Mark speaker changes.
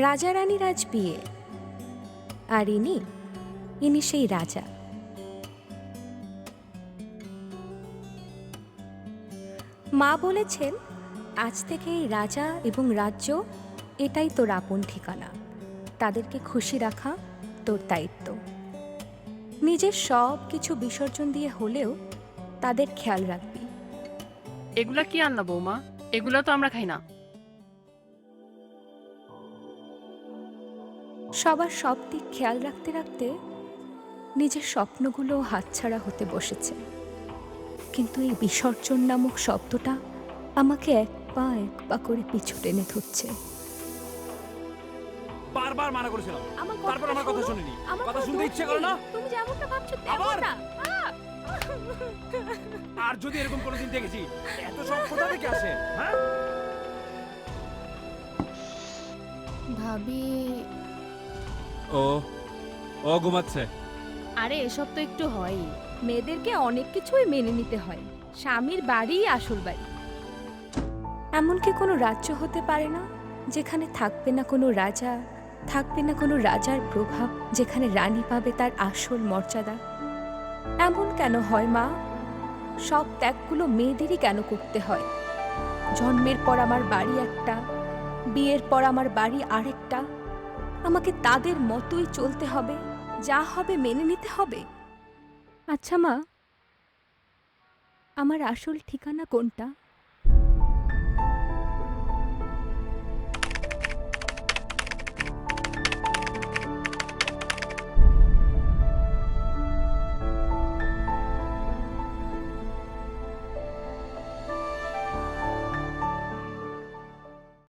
Speaker 1: রাজা রানীর আজ বিয়ে, আর ইনি সেই রাজা। মা বলেছেন আজ থেকে এই রাজা এবং রাজ্য এটাই তোর আপন ঠিকানা। তাদেরকে খুশি রাখা তোর দায়িত্ব। নিজের সব কিছু বিসর্জন দিয়ে হলেও তাদের খেয়াল রাখবি।
Speaker 2: এগুলা কি আনলা বৌমা? এগুলা তো আমরা খাই না।
Speaker 1: সবার সব দিক খেয়াল রাখতে রাখতে নিজের স্বপ্নগুলো হাতছাড়া হতে বসেছে। কিন্তু এই বিসর্জন নামক শব্দটা আমাকে এক পা করে পিছু টেনে ধরছে।
Speaker 3: বারবার মানা করেছিলাম,
Speaker 1: আমার
Speaker 3: তারপর আমার কথা শুনিনি। কথা শুনতে ইচ্ছে করে না?
Speaker 1: তুমি যেমনটা ভাবছো
Speaker 3: আবার?
Speaker 1: তেমনটা।
Speaker 3: আর যদি এরকম কোনোদিন দেখেছি, এত সব কোথা থেকে আসে? হ্যাঁ,
Speaker 4: ভাবি,
Speaker 3: ও ও ঘুমাচ্ছে।
Speaker 4: আরে এসব তো একটু হয়ই।
Speaker 1: মেয়েদেরকে অনেক কিছুই মেনে নিতে হয়। স্বামীর বাড়িই আসল বাড়ি। এমন কি কোনো রাজ্য হতে পারে না যেখানে থাকবে না কোনো রাজা, থাকবে না কোনো রাজার প্রভাব, যেখানে রানী পাবে তার আসল মর্যাদা? এমন কেন হয় মা? সব ত্যাগগুলো মেয়েদেরই কেন করতে হয়? জন্মের পর আমার বাড়ি একটা, বিয়ের পর আমার বাড়ি আরেকটা। আমাকে তাদের মতোই চলতে হবে, যা হবে মেনে নিতে হবে। আচ্ছা মা, আমার আসল ঠিকানা কোনটা?